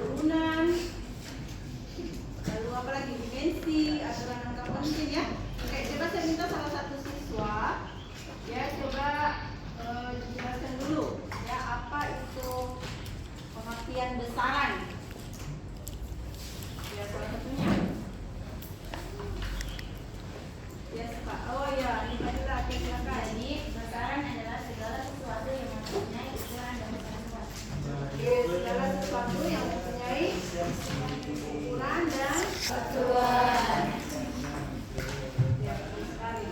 turunan, lalu apa lagi dimensi, aturan angka penting ya. Oke, coba saya minta salah satu siswa ya coba jelaskan dulu ya apa itu pemakaian besaran. Ya salah satunya. Ya Pak. Oh ya, ini adalah silakan. Jadi besaran adalah segala sesuatu yang mempunyai ukuran dan besaran. Oke, segala sesuatu yang mempunyai ukuran dan Besaran. ya betul sekali.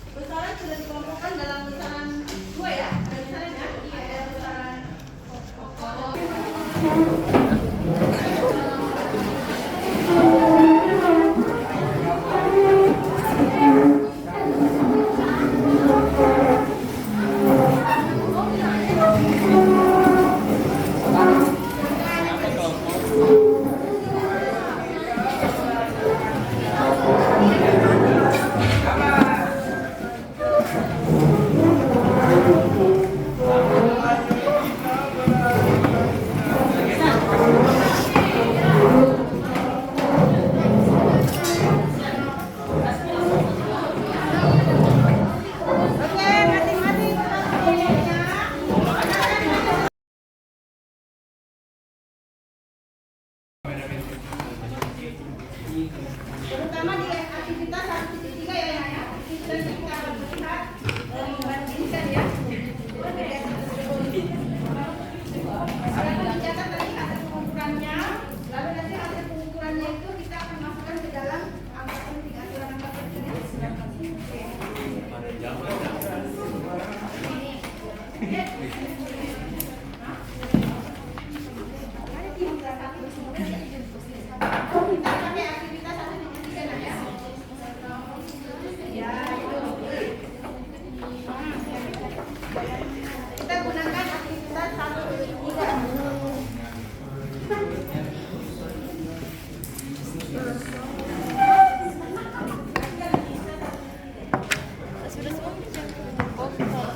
Besaran sudah dikelompokkan dalam besaran dua ya. Ada besaran ya? Iya, ada besaran pokok. Terutama di aktivitas 1.3 ya ya. Kita akan melihat membandingkan ya. Akan dicatat tadi hasil pengukurannya, lalu nanti hasil pengukurannya itu kita akan masukkan ke dalam angka penting, aturan angka penting. Kita pakai aktivitas 1.3 ya. Ya, itu. Kita gunakan aktivitas 1.3.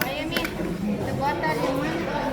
Ayo Mi, terbuatan yang mana?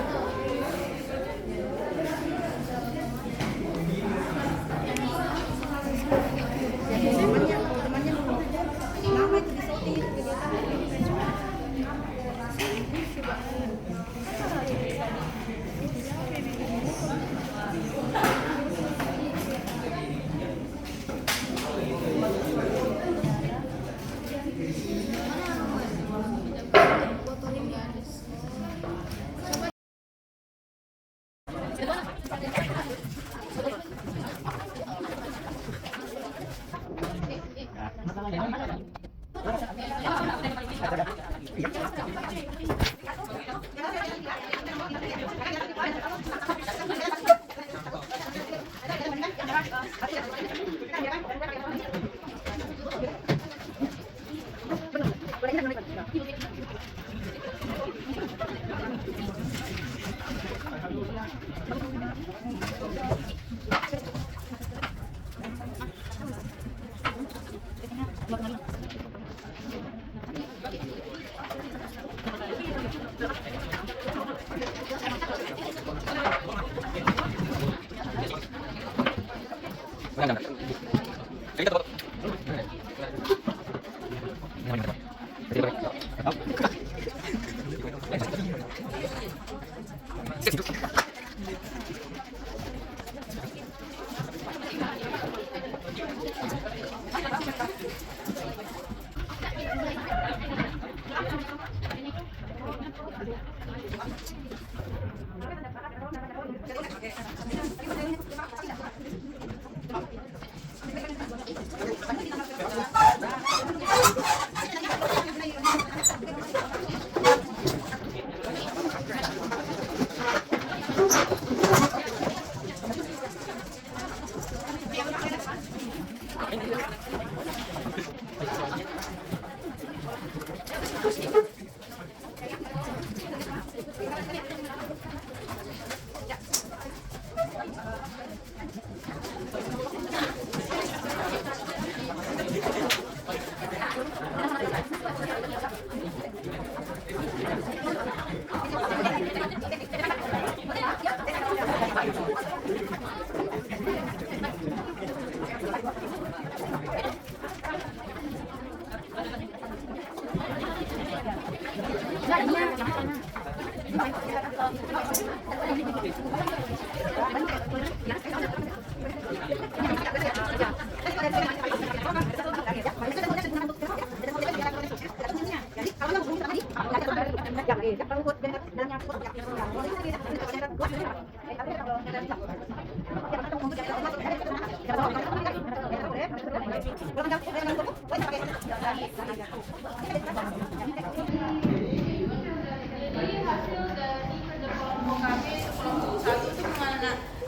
Jadi hasil dari kerja kelompok kami itu kelompok 1 itu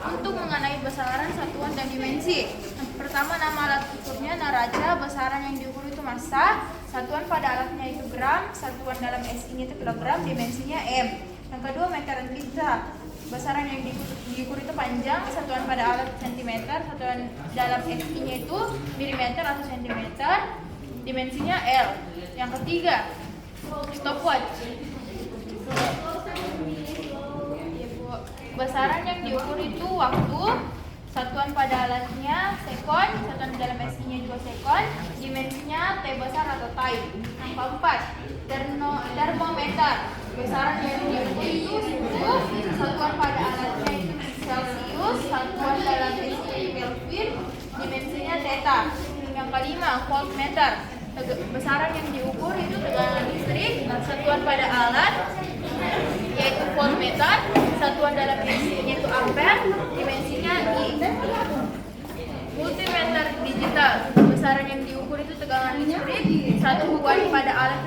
untuk mengenai besaran, satuan, dan dimensi. Yang pertama, nama alat ukurnya naraja, besaran yang diukur itu massa, satuan pada alatnya itu gram, satuan dalam SI-nya itu kilogram, dimensinya M. Yang kedua, meteran pizza, besaran yang diukur itu panjang, satuan pada alat centimeter, satuan dalam SI-nya itu milimeter atau sentimeter, dimensinya L. Yang ketiga, stopwatch, besaran yang diukur itu waktu, satuan pada alatnya sekon, satuan dalam SI-nya juga sekon, dimensinya T besar atau time. Yang keempat, termometer, besaran yang diukur itu suhu, satuan pada alatnya itu Celsius, satuan dalam SI Kelvin, dimensinya theta. Yang kelima, voltmeter, besaran yang diukur itu tegangan listrik, satuan pada alat yaitu voltmeter, satuan dalam SI-nya itu ampere, dimensinya I. Multimeter digital, besaran yang diukur itu tegangan listrik, satuan pada alat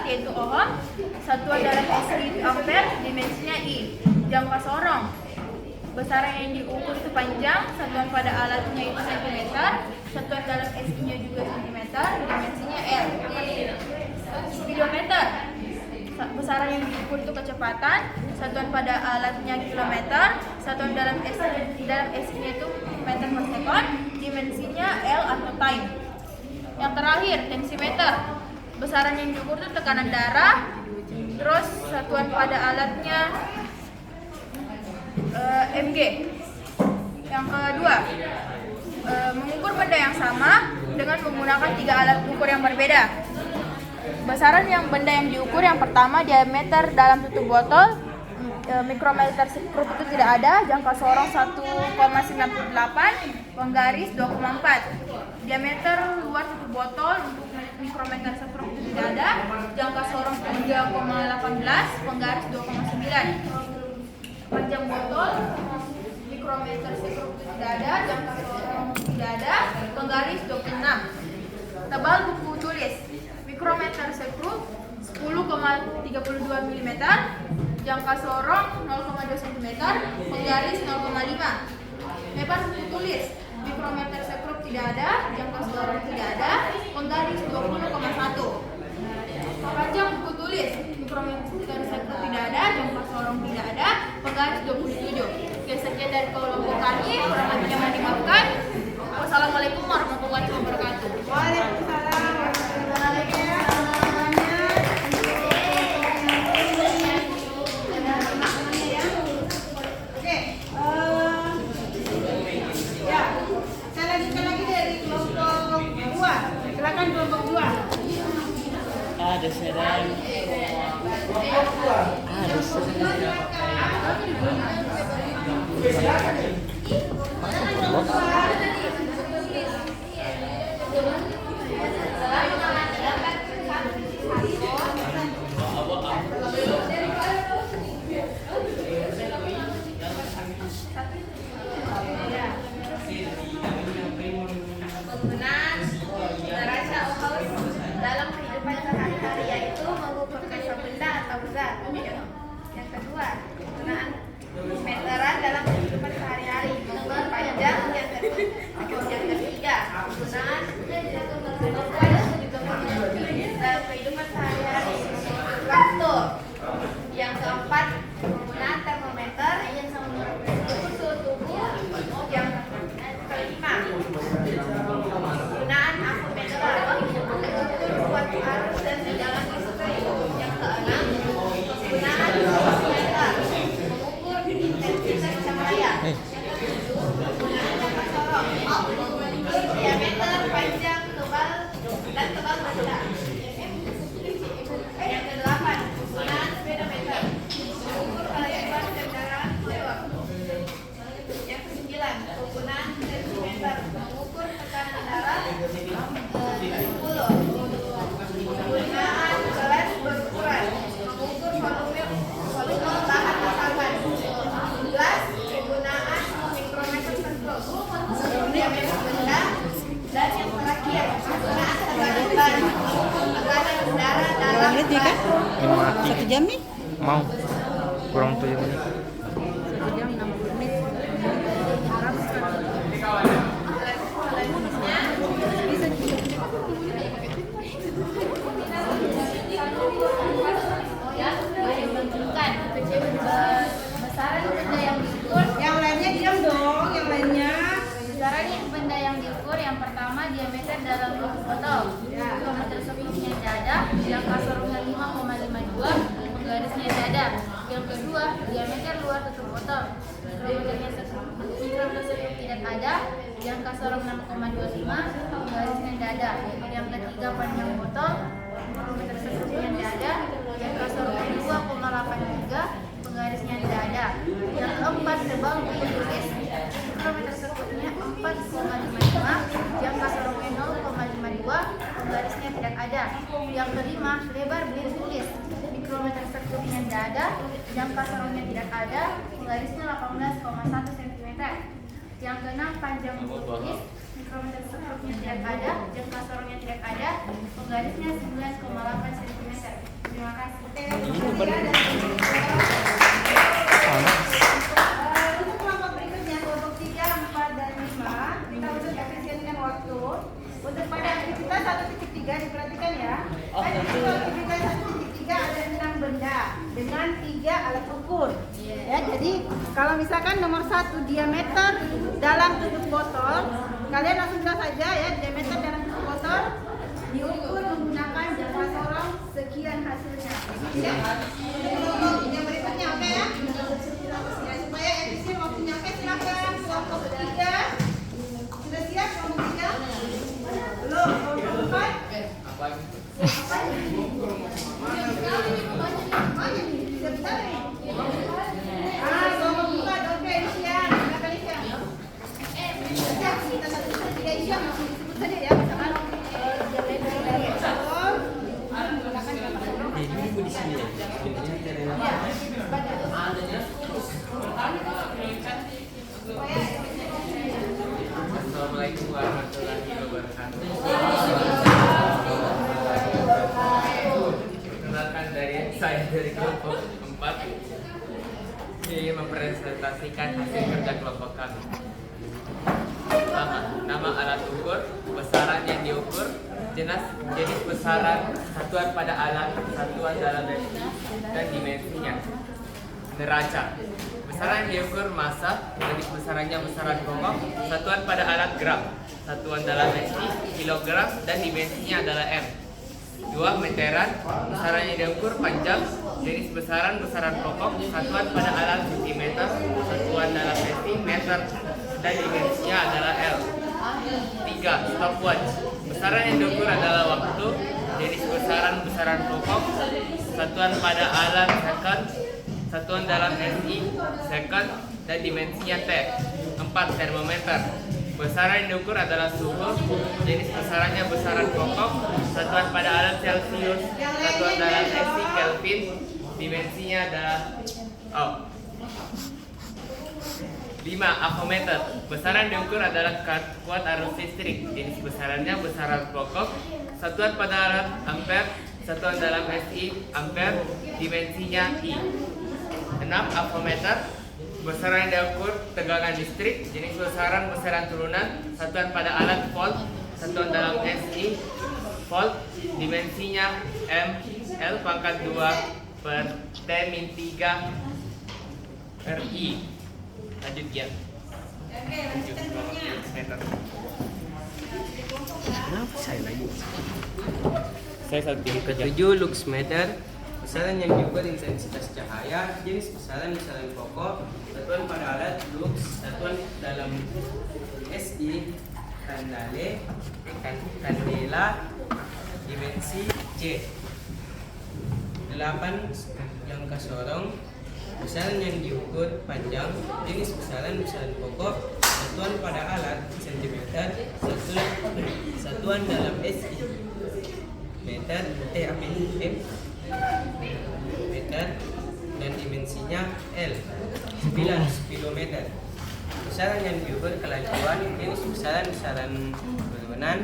yaitu ohm, satuan dalam SI itu ampere, dimensinya I. Jangka sorong, besaran yang diukur itu panjang, satuan pada alatnya itu cm, satuan dalam SI-nya juga cm, dimensinya R. Speedometer, besaran yang diukur itu kecepatan, satuan pada alatnya kilometer, satuan dalam SI-nya itu meter per sekon, dimensinya L atau time. Yang terakhir, tensimeter, besaran yang diukur itu tekanan darah, terus satuan pada alatnya mg. Yang kedua, mengukur benda yang sama dengan menggunakan 3 alat ukur yang berbeda. Besaran benda yang diukur, yang pertama diameter dalam tutup botol, mikrometer sekrup itu tidak ada, jangka sorong 1,98, penggaris 2,4. Diameter luar tutup botol untuk mikrometer sekrup itu tidak ada, jangka sorong 3,18, penggaris 2,9. Panjang botol, mikrometer sekrup itu tidak ada, jangka sorong tidak ada, penggaris 26. Tebal buku tulis, mikrometer sekrup 10,32 mm, jangka sorong 0,2 cm, penggaris 0,5. Lebar buku tulis, mikrometer sekrup tidak ada, jangka sorong tidak ada, penggaris 20,1. Panjang buku tulis, mikrometer sekrup tidak ada, jangka sorong tidak ada, penggaris 27. Oke, sekian dari kelompok kami, kurang lebihnya mohon dimaafkan. Wassalamualaikum warahmatullahi wabarakatuh. Waalaikumsalam warahmatullahi wabarakatuh. Oke, ya, saya lanjutkan lagi dari kelompok 2. Silakan kelompok 2. Ada sedang. Ada sedang. Penggunaan neraca dalam kehidupan sehari-hari yaitu mengukur suatu benda atau zat. Yang kedua, penggunaan meteran dalam kehidupan sehari-hari Mau kurang 7 menit. 1 jam 60 menit. Menentukan besaran benda yang diukur. Yang lainnya diam dong, yang lainnya. Besaran yang benda yang diukur yang pertama diameter dalam botol. Diameter strukturnya dada, yang kasarnya 5,52, penggarisnya dada. Yang kedua diameter luar tutup botol. Mikrometer struktur tidak ada, yang kasar 6,25, penggarisnya dada. Yang ketiga panjang botol, mikrometer strukturnya dada, yang kasar 2,83, penggarisnya dada. Yang keempat tebal buku tulis, mikrometer strukturnya 4,55, yang kasarnya 0,52, penggarisnya tidak ada. Yang kelima lebar beli tulis, mikrometer strukturnya dada, yang kasarnya tidak ada, penggarisnya 18,1 cm. Yang keenam panjang buku tulis, mikrometer strukturnya tidak ada, yang kasarnya tidak ada, penggarisnya 19,8 cm. Terima kasih. Untuk kelompok berikutnya, kelompok 3, 4, dan 5, kita untuk efisienkan waktu. Untuk pada aktivitas 1.3 diperhatikan ya. Untuk aktivitas 1.3 ada 6 benda dengan 3 alat ukur. Ya, jadi kalau misalkan nomor 1 diameter dalam tutup botol, kalian langsung bilang saja ya, diameter dalam tutup botol diukur menggunakan jangka sorong sekian hasilnya. Ya. Untuk kelompok yang berikutnya, oke ya? Ya, supaya efisien waktunya, oke, silakan kelompok 3. Sudah siap kelompok 3? Belum, kelompok 4? Apa? Sebentar nih. Kelompok 4, oke, Isyan. Silakan Isyan. Siap, kita 1.3 Isyan langsung disebut saja ya, misalkan diameter dari botol. Silakan Jadi di sini ya. Assalamualaikum warahmatullahi wabarakatuh. Perkenalkan saya dari kelompok 4. Saya mempresentasikan hasil kerja kelompok kami. Pertama, nama alat ukur, besaran yang diukur, jenis besaran, satuan pada alat, satuan dalam dan dimensinya. Neraca, besaran yang diukur massa, jenis besarannya besaran pokok, satuan pada alat gram, satuan dalam SI, kilogram, dan dimensinya adalah M. 2. Meteran, besaran yang diukur panjang, jenis besaran pokok, satuan pada alat centimeter, satuan dalam SI, meter, dan dimensinya adalah L. 3. Stopwatch, besaran yang diukur adalah waktu, jenis besaran pokok, satuan pada alat second, satuan dalam SI, second, dan dimensinya T. 4. Termometer, besaran yang diukur adalah suhu, jenis besarannya besaran pokok, satuan pada alat Celcius, satuan dalam SI Kelvin, dimensinya adalah 5. Avometer, besaran yang diukur adalah kuat arus listrik, jenis besarannya besaran pokok, satuan pada alat ampere, satuan dalam SI ampere, dimensinya I. 6. Avometer, besaran yang diukur tegangan listrik, jenis besaran turunan, satuan pada alat volt, satuan dalam SI volt, dimensinya M, L pangkat 2 per T min 3 RI. Lanjut ya. Lanjut meter. Kenapa saya lagi? Saya satu Ketujuh, lux meter, besaran yang diukur intensitas cahaya, jenis besaran pokok, satuan pada alat lux, satuan dalam SI, kandela, dimensi C. 8. Jangka sorong, besaran yang diukur panjang, jenis besaran pokok, satuan pada alat centimeter, satuan dalam SI meter, meter, dan dimensinya L. 9. Spirometer, besaran yang diukur kelajuan, jenis besaran turunan,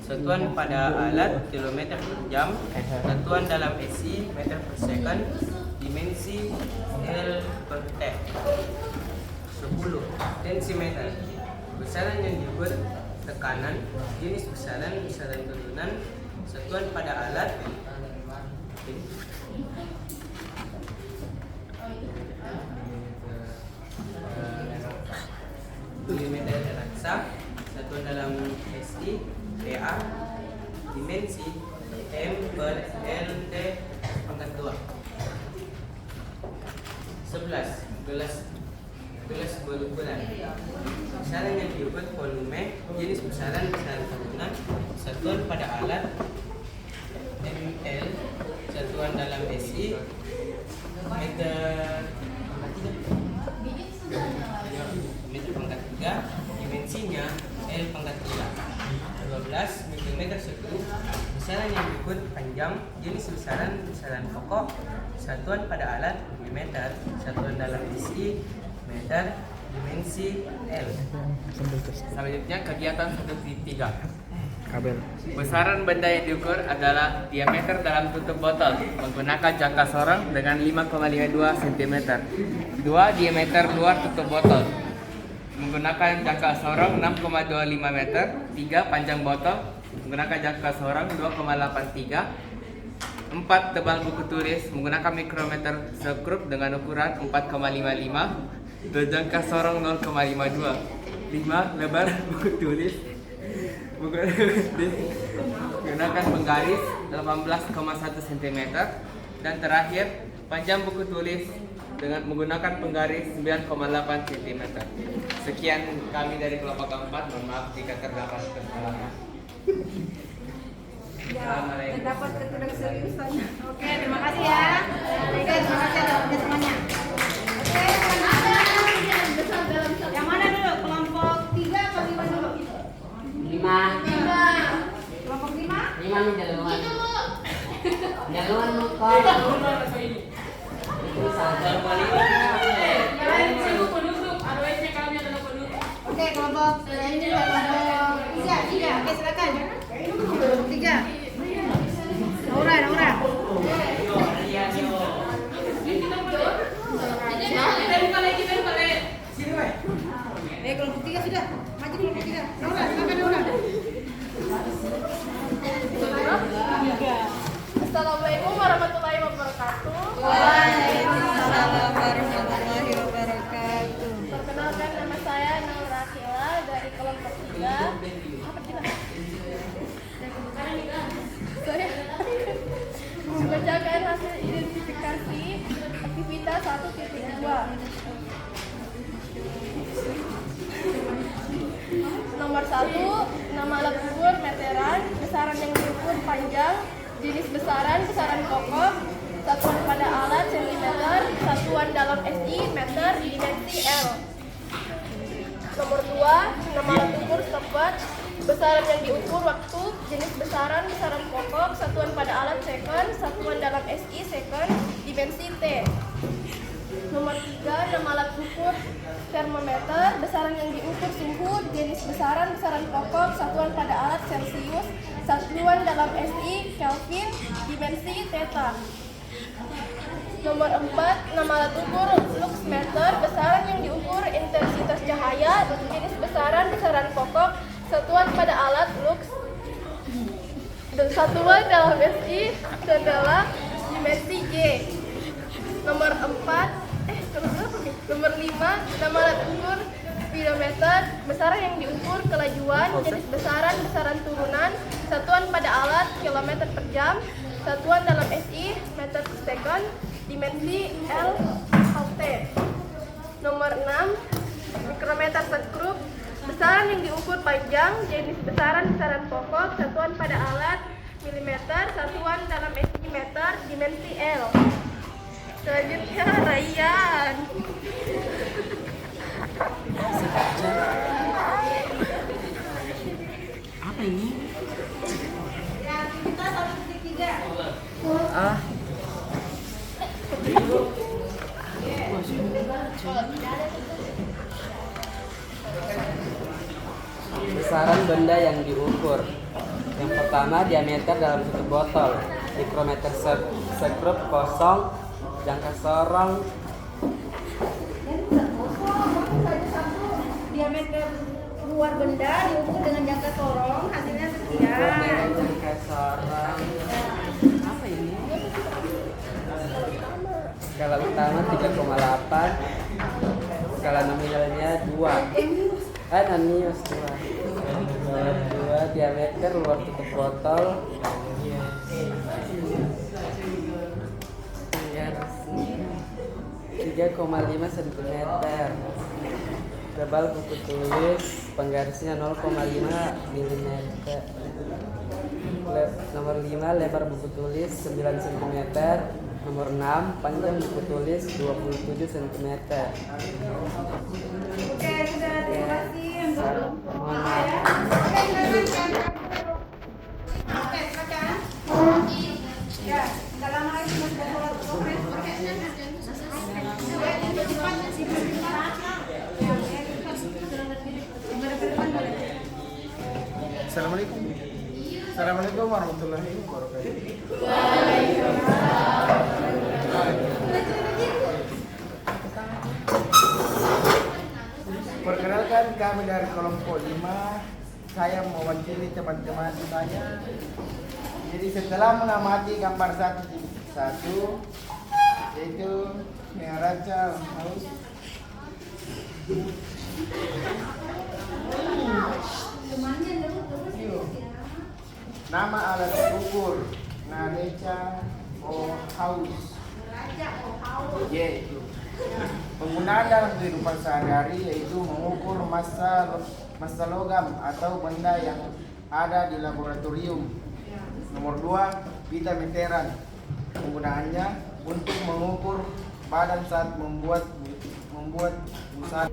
satuan pada alat kilometer per jam, satuan dalam SI meter per second, dimensi L per T. 10. Tensimeter. Besaran yang diukur tekanan, jenis besaran turunan, satuan pada alat, milimeter raksa, satuan dalam SI, TA, dimensi M per LT pangkat 2. 11. Gelas berukuran. Besaran yang diukur volume, jenis besaran turunan, satuan pada alat, ml, satuan dalam SI, meter pangkat 3, dimensinya L pangkat 3. 12 mm sekub. Besaran yang diukur panjang, jenis besaran pokok, satuan pada alat milimeter, satuan dalam SI meter, dimensi L. Selanjutnya kegiatan 1.3. Kabel. Besaran benda yang diukur adalah diameter dalam tutup botol menggunakan jangka sorong dengan 5,52 cm. 2. Diameter luar tutup botol menggunakan jangka sorong 6,25 meter. 3. Panjang botol menggunakan jangka sorong 2,83. 4. Tebal buku tulis menggunakan mikrometer sekrup dengan ukuran 4,55 dan jangka sorong 0,52. 5. Lebar buku tulis menggunakan penggaris 18,1 cm. Dan terakhir, panjang buku tulis dengan menggunakan penggaris 9,8 cm. Sekian kami dari kelompok keempat. Mohon maaf jika terdapat kesalahan. Terdapat ketidakseriusan. Oke, terima kasih ya. Oke, terima kasih atas semuanya. Oke, yang mana dulu? Kelompok 3 atau 5 dulu? 5. Kelompok 5? 5 nih jaluan. Jaluan lu kok. Oke, kelompok ini kelompok 3. Oke, silakan. Kelompok 3. Naura. Kelompok 3 sudah. Maju kelompok 3. Naura, silakan Naura. Assalamualaikum warahmatullahi wabarakatuh. Waalaikumsalam warahmatullahi wabarakatuh. Perkenalkan, nama saya Naura Akila dari kelompok 3. Saya membacakan hasil identifikasi aktivitas 1.2. Nomor 1, nama alat ukur meteran, besaran yang diukur panjang, jenis besaran pokok, satuan pada alat cm, satuan dalam SI meter, dimensi L. Nomor 2, nama alat ukur stopwatch, besaran yang diukur waktu, jenis besaran pokok, satuan pada alat second, satuan dalam SI second, dimensi T. Nomor 3, nama alat ukur termometer, besaran yang diukur suhu, jenis besaran pokok, satuan pada alat Celcius, satuan dalam SI Kelvin, dimensi theta. Nomor 4, nama alat ukur luxmeter, besaran yang diukur intensitas cahaya, jenis besaran pokok, satuan pada alat lux, dan satuan dalam SI dan dalam dimensi J. Nomor 5, nama alat ukur speedometer, besaran yang diukur kelajuan, jenis besaran turunan, satuan pada alat kilometer per jam, satuan dalam SI meter per second, dimensi L T. Nomor 6, mikrometer sekrup, besaran yang diukur panjang, jenis besaran pokok, satuan pada alat milimeter, satuan dalam SI meter, dimensi L. Selanjutnya Rayyan. Apa ini? Ya, kita 1.3. Ah. Besaran benda yang diukur. Yang pertama, diameter dalam tutup botol. Mikrometer sekrup kosong jangka sorong diameter luar benda diukur dengan jangka sorong hasilnya sekian. dengan jangka sorong apa ini? Skala utama 3,8, skala nominalnya 2. Nanius 2 diameter luar tutup botol 3,5 cm. Tebal buku tulis penggarisnya 0,5 mm. Nomor 5 lebar buku tulis 9 cm. Nomor 6 panjang buku tulis 27 cm. Oke, sudah terima kasih yang belum. Mohon maaf. Oke, silakan. Oke, silakan. Ya, nggak lama lagi masih ada sholat zuhur. Assalamualaikum. Assalamualaikum warahmatullahi wabarakatuh. Perkenalkan, kami dari kelompok 5. Saya mewakili teman-teman saya. Jadi setelah mengamati gambar satu, yaitu neraca haus. Nama alat ukur neraca haus. Yaitu penggunaan dalam kehidupan sehari-hari yaitu mengukur massa logam atau benda yang ada di laboratorium. Nomor 2, pita meteran. Penggunaannya untuk mengukur badan saat membuat busana.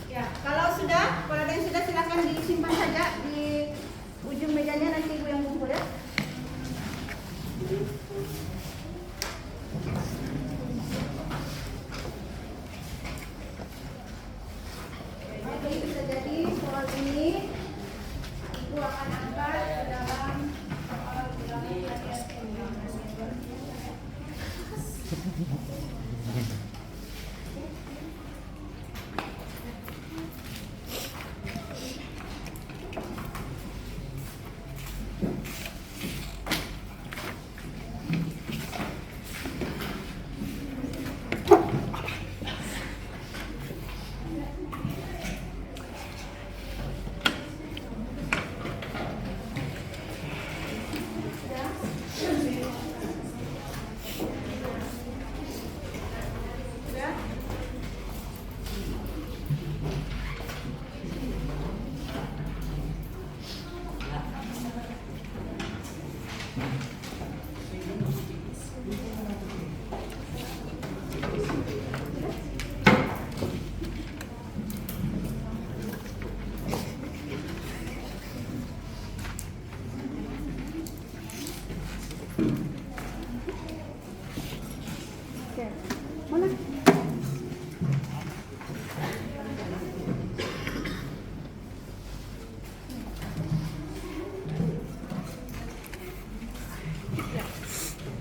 Ya, kalau ada yang sudah silakan disimpan saja di ujung mejanya, nanti ibu yang kumpul ya. Mana?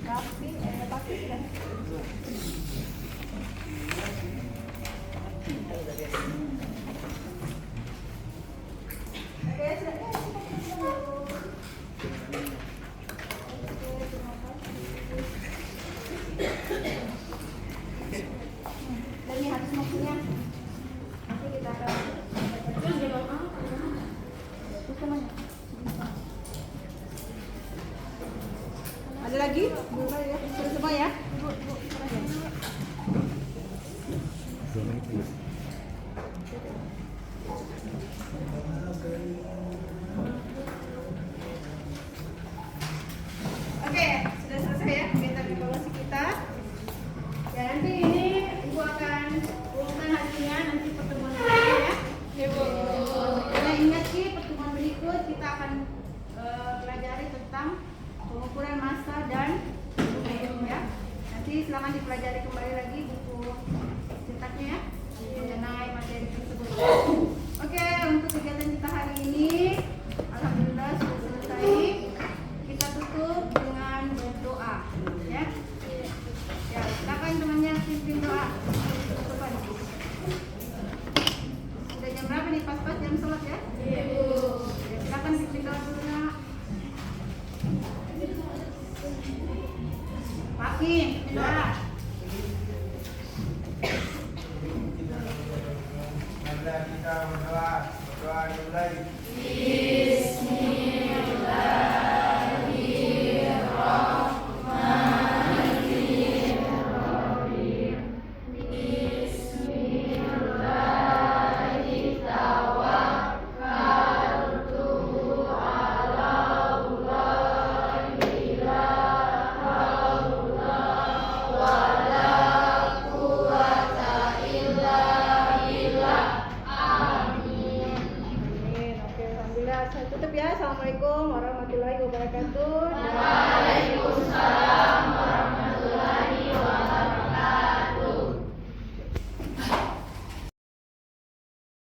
Tapi sudah. Oke, dan ini habis waktunya. Nanti kita akan terus kemana? Ada lagi? Belum ada ya? Sudah semua ya? Oke, sudah selesai ya kegiatan evaluasi kita. Ya nanti ini Ibu akan umumkan hasilnya nanti pertemuan berikutnya ya. Nah, ingat sih pertemuan berikut kita akan pelajari tentang pengukuran massa dan ya. Nanti silakan dipelajari kembali lagi buku cetaknya ya mengenai materi tersebut. Oke, untuk kegiatan kita hari ini alhamdulillah sudah selesai. Kita tutup dengan berdoa ya. Ya, silakan temannya pimpin doa. Tutupan. Sudah jam berapa nih? Pas-pas jam sholat ya? Iya, Bu. Ya, silakan pimpin doa dulu nak. Paki, pimpin doa. Mari kita berdoa dimulai. Bismillah.